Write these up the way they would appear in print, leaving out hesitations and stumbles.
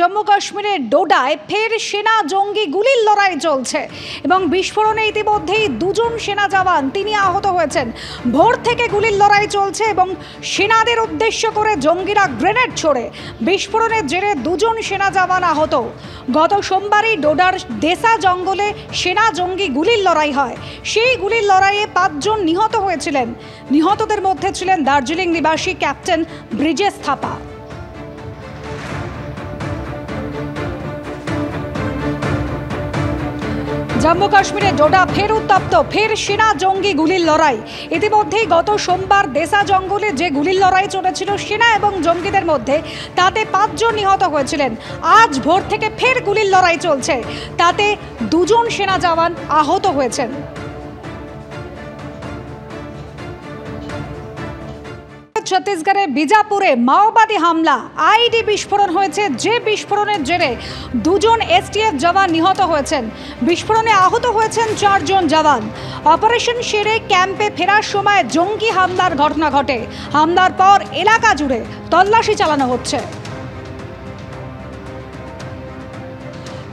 জম্মু কাশ্মীরের ডোডায় ফের সেনা জঙ্গি গুলির লড়াই চলছে এবং বিস্ফোরণে ইতিমধ্যেই দুজন সেনা জওয়ান তিনি আহত হয়েছেন। ভোর থেকে গুলির লড়াই চলছে এবং সেনাদের উদ্দেশ্য করে জঙ্গিরা গ্রেনেড ছোড়ে। বিস্ফোরণের জেরে দুজন সেনা জওয়ান আহত। গত সোমবারই ডোডার দেসা জঙ্গলে সেনা জঙ্গি গুলির লড়াই হয়। সেই গুলির লড়াইয়ে 5 জন নিহত হয়েছিলেন। নিহতদের মধ্যে ছিলেন দার্জিলিং নিবাসী ক্যাপ্টেন ব্রিজেশ থাপা। জম্মু কাশ্মীরে ডোডা ফের উত্তপ্ত, ফের সেনা জঙ্গি গুলির লড়াই। ইতিমধ্যেই গত সোমবার দেসা জঙ্গলে যে গুলির লড়াই চলেছিল সেনা এবং জঙ্গিদের মধ্যে, তাতে 5 জন নিহত হয়েছিলেন। আজ ভোর থেকে ফের গুলির লড়াই চলছে, তাতে 2 জন সেনা জওয়ান আহত হয়েছেন। ছত্তিশগড়ের বিজাপুরে মাওবাদী হামলা, আইডি বিস্ফোরণ হয়েছে। যে বিস্ফোরণের জেরে 2 জন এসটিএফ জওয়ান নিহত হয়েছেন। বিস্ফোরণে আহত হয়েছেন 4 জন জওয়ান। অপারেশন সেরে ক্যাম্পে ফেরার সময় জঙ্গি হামলার ঘটনা ঘটে। হামলার পর এলাকা জুড়ে তল্লাশি চালানো হচ্ছে।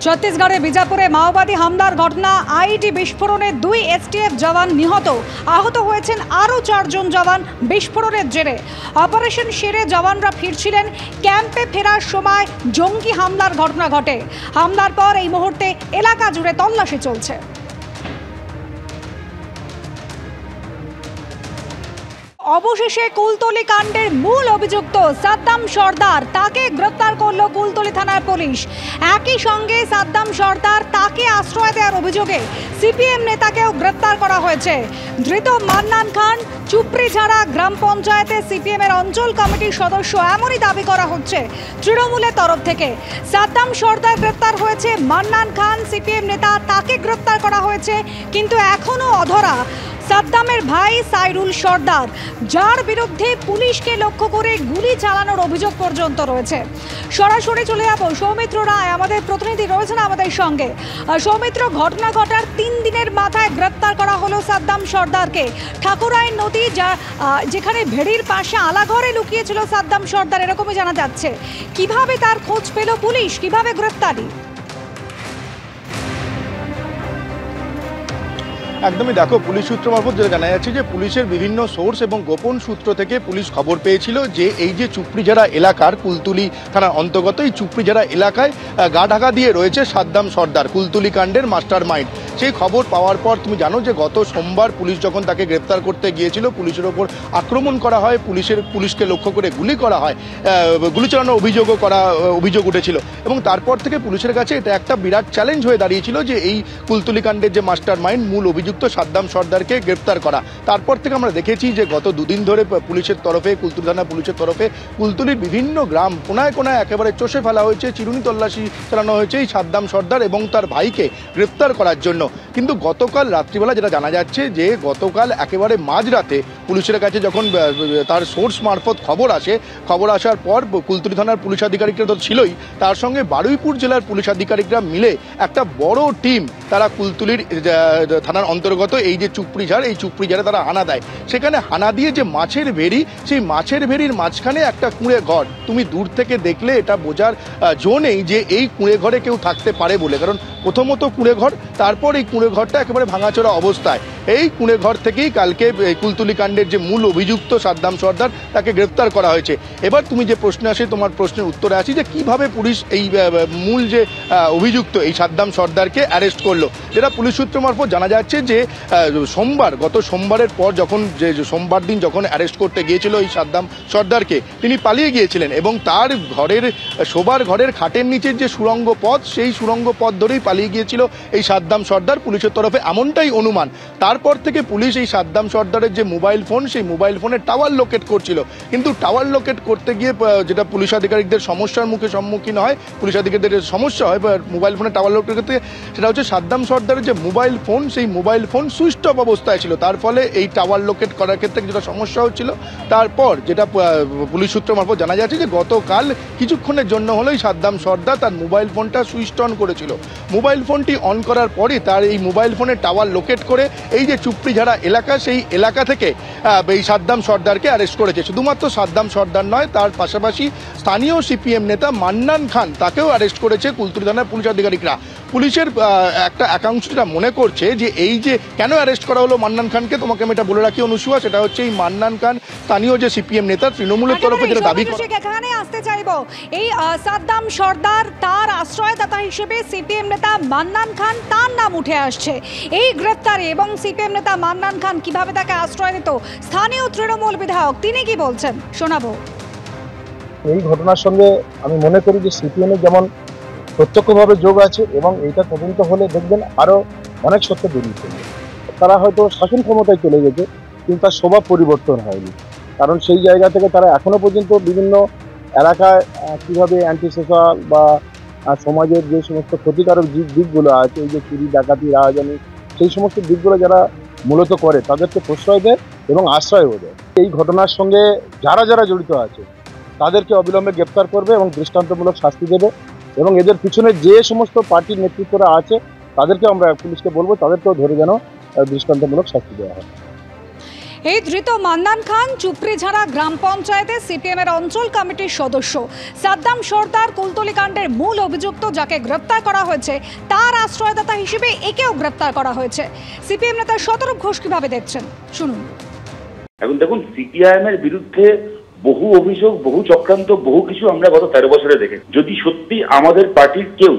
ছত্তিশগড়ের বিজাপুরে মাওবাদী হামলার ঘটনা, আইডি বিস্ফোরণে 2 এসটিএফ জওয়ান নিহত। আহত হয়েছেন আরও 4 জন জওয়ান বিস্ফোরণের জেরে। অপারেশন সেরে জওয়ানরা ফিরছিলেন, ক্যাম্পে ফেরার সময় জঙ্গি হামলার ঘটনা ঘটে। হামলার পর এই মুহূর্তে এলাকা জুড়ে তল্লাশি চলছে। অবশেষে কুলতলি কাণ্ডের মূল অভিযুক্ত সাদ্দাম সর্দার, তাকে গ্রেপ্তার করল কুলতলি থানার পুলিশ। একই সঙ্গে সাদ্দাম সর্দার তাকে আশ্রয় দেওয়ার অভিযোগে সিপিএম নেতাকেও গ্রেপ্তার করা হয়েছে। ধৃত মান্নান খান চুপড়িঝাড়া গ্রাম পঞ্চায়েতে সিপিএমের অঞ্চল কমিটির সদস্য, এমনই দাবি করা হচ্ছে তৃণমূলের তরফ থেকে। সাদ্দাম সর্দার গ্রেপ্তার হয়েছে, মান্নান খান সিপিএম নেতা, তাকে গ্রেপ্তার করা হয়েছে। কিন্তু এখনও অধরা সাদ্দামের ভাই সাইরুল সর্দার, যার বিরুদ্ধে পুলিশকে লক্ষ্য করে গুলি চালানোর অভিযোগ পর্যন্ত রয়েছে। সরাসরি চলে যাব, সৌমিত্র রায় আমাদের প্রতিনিধি রয়েছেন আমাদের সঙ্গে। সৌমিত্র, ঘটনা ঘটার 3 দিনের মাথায় গ্রেপ্তার করা হলো সাদ্দাম সর্দারকে। ঠাকুরাইন নদী, যেখানে ভেড়ির পাশে আলাঘরে লুকিয়েছিল সাদ্দাম সর্দার, এরকমই জানা যাচ্ছে। কিভাবে তার খোঁজ পেল পুলিশ, কিভাবে গ্রেপ্তারি? একদমই, দেখো, পুলিশ সূত্র মারফত যেটা জানা যাচ্ছে যে পুলিশের বিভিন্ন সোর্স এবং গোপন সূত্র থেকে পুলিশ খবর পেয়েছিল যে এই যে চুপড়িঝাড়া এলাকার কুলতলি থানার অন্তর্গত এই চুপড়িঝাড়া এলাকায় গা ঢাকা দিয়ে রয়েছে সাদ্দাম সর্দার, কুলতলি কাণ্ডের মাস্টার মাইন্ড। সেই খবর পাওয়ার পর তুমি জানো যে গত সোমবার পুলিশ যখন তাকে গ্রেপ্তার করতে গিয়েছিল, পুলিশের ওপর আক্রমণ করা হয়, পুলিশকে লক্ষ্য করে গুলি করা হয়, গুলি চালানোর অভিযোগ উঠেছিল। এবং তারপর থেকে পুলিশের কাছে এটা একটা বিরাট চ্যালেঞ্জ হয়ে দাঁড়িয়েছিল যে এই কুলতলি কাণ্ডের যে মাস্টার মাইন্ড, মূল অভিযুক্ত সাদ্দাম সর্দারকে গ্রেপ্তার করা। তারপর থেকে আমরা দেখেছি যে গত 2 দিন ধরে পুলিশের তরফে, কুলতলি থানা পুলিশের তরফে কুলতলির বিভিন্ন গ্রাম কোনায় কোনায় একেবারে চষে ফেলা হয়েছে, চিরুনি তল্লাশি চালানো হয়েছে এই সাদ্দাম সর্দার এবং তার ভাইকে গ্রেপ্তার করার জন্য। কিন্তু গতকাল রাত্রিবেলা যেটা জানা যাচ্ছে যে গতকাল একেবারে মাঝরাতে পুলিশের কাছে যখন তার সোর্স মারফত খবর আসার পর কুলতলি থানার পুলিশ আধিকারিকরা তো ছিলই, তার সঙ্গে বারুইপুর জেলার পুলিশ আধিকারিকরা মিলে একটা বড় টিম তারা কুলতলির থানার অন্তর্গত এই যে চুপড়িঝাড়, এই চুপড়িঝাড়ে তারা হানা দেয়। সেখানে হানা দিয়ে যে মাছের ভেড়ি, সেই মাছের ভেড়ির মাঝখানে একটা কুঁড়ে ঘর, তুমি দূর থেকে দেখলে এটা বোঝার জো নেই যে এই কুঁড়ে ঘরে কেউ থাকতে পারে বলে। কারণ প্রথমত কুঁড়ে ঘর, তারপর এই কুঁড়ে ঘরটা একেবারে ভাঙাচোরা অবস্থায়। এই কুঁড়ে ঘর থেকেই কালকে কুলতলি কাণ্ডের যে মূল অভিযুক্ত সাদ্দাম সর্দার, তাকে গ্রেপ্তার করা হয়েছে। এবার তুমি যে প্রশ্নে আসে, তোমার প্রশ্নের উত্তরে আসি যে কিভাবে পুলিশ এই মূল যে অভিযুক্ত এই সাদ্দাম সর্দারকে অ্যারেস্ট করলো। যেটা পুলিশ সূত্র মারফত জানা যাচ্ছে যে গত সোমবারের পর সোমবার দিন যখন অ্যারেস্ট করতে গিয়েছিল এই সাদ্দাম সর্দারকে, তিনি পালিয়ে গিয়েছিলেন এবং তার শোবার ঘরের খাটের নিচের যে সুড়ঙ্গ পথ, সেই সুড়ঙ্গ পথ ধরেই পালিয়ে গিয়েছিল এই সাদ্দাম সর্দার, পুলিশের তরফে এমনটাই অনুমান। তারপর থেকে পুলিশ এই সাদ্দাম সর্দারের যে মোবাইল ফোন, সেই মোবাইল ফোনের টাওয়ার লোকেট করছিল। কিন্তু টাওয়ার লোকেট করতে গিয়ে যেটা পুলিশ আধিকারিকদের সম্মুখীন হয়, পুলিশ আধিকারিকদের সমস্যা হয় মোবাইল ফোনের টাওয়ার লোকেট করতে, সেটা হচ্ছে সাদ্দাম সর্দার সর্দারের যে মোবাইল ফোন, সেই মোবাইল ফোন সুইচ অফ অবস্থায় ছিল, তার ফলে এই টাওয়ার লোকেট করার ক্ষেত্রে যেটা সমস্যা হচ্ছিল। তারপর যেটা পুলিশ সূত্র মারফত জানা যাচ্ছে যে গতকাল কিছুক্ষণের জন্য হলেই সাদ্দাম সর্দার তার মোবাইল ফোনটা সুইচ অন করেছিল। মোবাইল ফোনটি অন করার পরই তার এই মোবাইল ফোনের টাওয়ার লোকেট করে এই যে চুপড়িঝাড়া এলাকা, সেই এলাকা থেকে এই সাদ্দাম সর্দারকে অ্যারেস্ট করেছে। শুধুমাত্র সাদ্দাম সর্দার নয়, তার পাশাপাশি স্থানীয় সিপিএম নেতা মান্নান খান, তাকেও অ্যারেস্ট করেছে কুলতলি থানার পুলিশ আধিকারিকরা। পুলিশের একটা একাংশ যেটা মনে করছে যে এই যে কেন অ্যারেস্ট করা হলো মান্নান খানকে, তোমাকে আমি এটা বলে রাখি অনুসুয়া, সেটা হচ্ছে এই মান্নান খান স্থানীয় যে সিপিএম নেতা, তৃণমূলের তরফে যেটা দাবি করে। এখানে আসতে চাইবো, এই সাদ্দাম সর্দার, তার আশ্রয়দাতা হিসেবে সিপিএম নেতা মান্নান খান, তার নাম উঠে আসছে এই গ্রেফতারে, এবং সিপিএম নেতা মান্নান খান কিভাবে তাকে আশ্রয় দিত স্থানীয় তৃণমূল বিধায়ক তিনি কি বলছেন শোনাবো। এই ঘটনার সঙ্গে আমি মনে করি যে সিপিএমের যেমন প্রত্যক্ষভাবে যোগ আছে, এবং এইটা তদন্ত হলে দেখবেন আরও অনেক সত্য বেরিয়ে চলবে। তারা হয়তো শাসন ক্ষমতায় চলে গেছে, কিন্তু তার স্বভাব পরিবর্তন হয়নি। কারণ সেই জায়গা থেকে তারা এখনো পর্যন্ত বিভিন্ন এলাকায় কীভাবে অ্যান্টি সোশ্যাল বা সমাজের যে সমস্ত ক্ষতিকারক দিকগুলো আছে, এই যে চুরি ডাকাতি রাহাজানি, সেই সমস্ত দিকগুলো যারা মূলত করে তাদেরকে প্রশ্রয় দেয় এবং আশ্রয়ও দেয়। এই ঘটনার সঙ্গে যারা যারা জড়িত আছে তাদেরকে অবিলম্বে গ্রেপ্তার করবে এবং দৃষ্টান্তমূলক শাস্তি দেবে, এবং এদের পিছনে যে সমস্ত পার্টির নেতৃত্বরা আছে তাদেরকে আমরা পুলিশকে বলবো তাদেরকেও ধরে যেন দৃষ্টান্তমূলক শাস্তি দেওয়া হয়। এই ধৃত মান্নান খান চুপড়িঝাড়া গ্রাম পঞ্চায়েতে সিপিএম এর অঞ্চল কমিটির সদস্য। সাদ্দাম সর্দার কুলতলি কাণ্ডের মূল অভিযুক্ত, যাকে গ্রেপ্তার করা হয়েছে, তার আশ্রয়দাতা হিসেবে একেও গ্রেপ্তার করা হয়েছে। সিপিএম নেতা শতরূপ ঘোষ কিভাবে দেখছেন শুনুন। এখন দেখুন, সিপিআইএম এর বিরুদ্ধে বহু অভিযোগ, বহু চক্রান্ত, বহু কিছু আমরা গত 13 বছরে দেখেছি। যদি সত্যি আমাদের পার্টির কেউ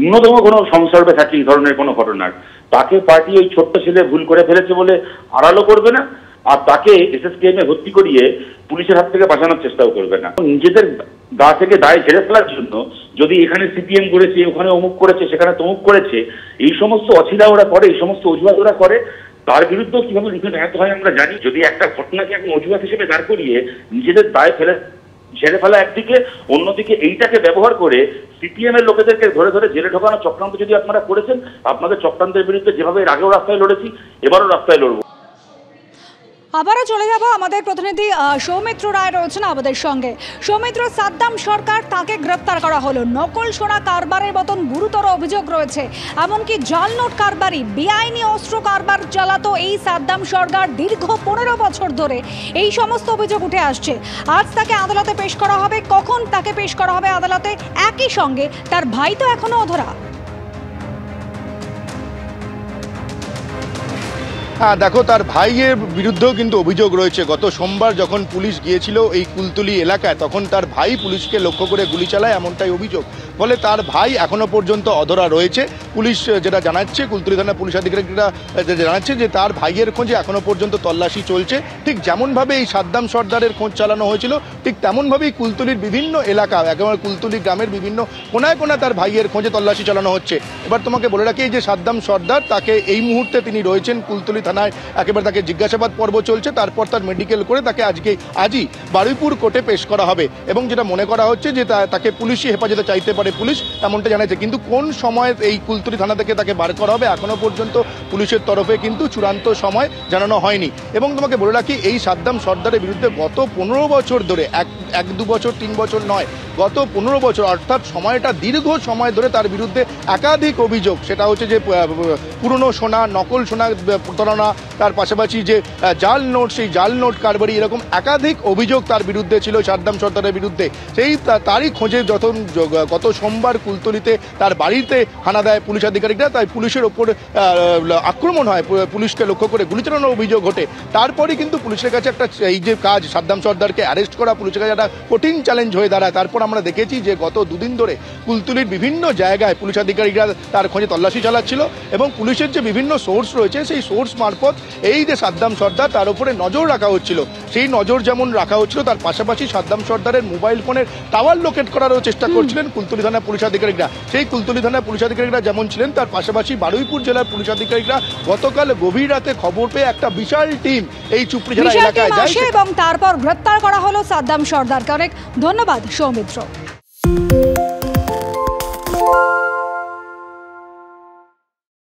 ন্যূনতম কোনো সংসর্গে থাকে এই ধরনের কোনো ঘটনার, তাকে পার্টি ওই ছোট্ট ছেলে ভুল করে ফেলেছে বলে আড়ালও করবে না, আর তাকে এসএসকেএম এ ভর্তি করিয়ে পুলিশের হাত থেকে বাঁচানোর চেষ্টাও করবে না। নিজেদের গা থেকে দায় ঝেড়ে ফেলার জন্য যদি এখানে সিপিএম করেছে, ওখানে অমুক করেছে, সেখানে তমুক করেছে, এই সমস্ত অছিলা ওরা করে, এই সমস্ত অজুহাত ওরা করে, তার বিরুদ্ধেও কিভাবে লিখিত হয় আমরা জানি। যদি একটা ঘটনাকে এখন অজুহাত হিসেবে দাঁড় করিয়ে নিজেদের দায় ঝেড়ে ফেলা একদিকে, অন্যদিকে এইটাকে ব্যবহার করে সিপিএম এর লোকেদেরকে ধরে ধরে জেলে ঢোকানো চক্রান্ত যদি আপনারা করেছেন, আপনাদের চক্রান্তের বিরুদ্ধে যেভাবে এর আগেও রাস্তায় লড়েছি, এবারও রাস্তায় লড়বো। আবারও চলে যাব, আমাদের প্রতিনিধি সৌমিত্র রায় রয়েছেন আমাদের সঙ্গে। সৌমিত্র, সাদ্দাম সরকার, তাকে গ্রেপ্তার করা হলো, নকল সোনা কারবারের মতন গুরুতর অভিযোগ রয়েছে, এমনকি জাল নোট কারবারি, বেআইনি অস্ত্র কারবার চালাতো এই সাদ্দাম সরকার দীর্ঘ 15 বছর ধরে। এই সমস্ত অভিযোগ উঠে আসছে। আজ তাকে আদালতে পেশ করা হবে, কখন তাকে পেশ করা হবে আদালতে? একই সঙ্গে তার ভাই তো এখনো অধরা। হ্যাঁ দেখো, তার ভাইয়ের বিরুদ্ধেও কিন্তু অভিযোগ রয়েছে। গত সোমবার যখন পুলিশ গিয়েছিল এই কুলতলি এলাকায়, তখন তার ভাই পুলিশকে লক্ষ্য করে গুলি চালায়, এমনটাই অভিযোগ। ফলে তার ভাই এখনো পর্যন্ত অধরা রয়েছে। পুলিশ যেটা জানাচ্ছে, কুলতলি থানার পুলিশ আধিকারিকরা জানাচ্ছে যে তার ভাইয়ের খোঁজে এখনো পর্যন্ত তল্লাশি চলছে। ঠিক যেমনভাবে এই সাদ্দাম সর্দারের খোঁজ চালানো হয়েছিল, ঠিক তেমনভাবেই কুলতলির বিভিন্ন এলাকা, একেবারে কুলতলি গ্রামের বিভিন্ন কোনায় কোনায় তার ভাইয়ের খোঁজে তল্লাশি চালানো হচ্ছে। এবার তোমাকে বলে রাখি, এই যে সাদ্দাম সর্দার, তাকে এই মুহূর্তে তিনি রয়েছেন কুলতলি থানায়, একেবারে তাকে জিজ্ঞাসাবাদ পর্ব চলছে। তারপর তার মেডিকেল করে তাকে আজই বারুইপুর কোর্টে পেশ করা হবে, এবং যেটা মনে করা হচ্ছে যে তাকে পুলিশি হেফাজতে চাইতে পারে পুলিশ, এমনটা জানাচ্ছে। কিন্তু কোন সময় এই কুলতলি থানা থেকে তাকে বার করা হবে এখনো পর্যন্ত পুলিশের তরফে কিন্তু চূড়ান্ত সময় জানানো হয়নি। এবং তোমাকে বলে রাখি, এই সাদ্দাম সর্দারের বিরুদ্ধে গত 15 বছর ধরে, 1-2 বছর 3 বছর নয়, গত 15 বছর, অর্থাৎ সময়টা দীর্ঘ সময় ধরে তার বিরুদ্ধে একাধিক অভিযোগ। সেটা হচ্ছে যে পুরনো সোনা, নকল সোনা প্রতারণা, তার পাশাপাশি যে জাল নোট, সেই জাল নোট কারবারি, এরকম একাধিক অভিযোগ তার বিরুদ্ধে ছিল সাদ্দাম সর্দারের বিরুদ্ধে। সেই তারই খোঁজে যখন গত সোমবার কুলতলিতে তার বাড়িতে হানা দেয় পুলিশ আধিকারিকরা, তাই পুলিশের ওপর আক্রমণ হয়, পুলিশকে লক্ষ্য করে গুলি চালানোর অভিযোগ ঘটে। তারপরই কিন্তু পুলিশের কাছে একটা এই যে কাজ, সাদ্দাম সর্দারকে অ্যারেস্ট করা পুলিশের কাছে একটা কঠিন চ্যালেঞ্জ হয়ে দাঁড়ায়। তারপর আমরা দেখেছি যে গত 2 দিন ধরে কুলতলির বিভিন্ন জায়গায় পুলিশ আধিকারিকরা তার খোঁজে তল্লাশি চালাচ্ছিল, এবং পুলিশের যে বিভিন্ন সোর্স রয়েছে, সেই সোর্স মারফত এই যে সাদ্দাম সর্দার, তার উপরে নজর রাখা হচ্ছিল। সেই নজর যেমন রাখা হচ্ছিল, তার পাশাপাশি সাদ্দাম সর্দারের মোবাইল ফোনের টাওয়ার লোকেট করারও চেষ্টা করছিলেন কুলতলি থানার পুলিশ আধিকারিকরা। সেই কুলতলি থানার পুলিশ আধিকারিকরা যেমন ছিলেন, তার পাশাপাশি বারুইপুর জেলার পুলিশ আধিকারিকরা গতকাল গভীর রাতে খবর পেয়ে একটা বিশাল টিম এই চুপড়িঝাড়া এলাকায় যায়, এবং তারপর গ্রেপ্তার করা হলো সাদ্দাম সর্দারকে। অনেক ধন্যবাদ সৌমিত্র।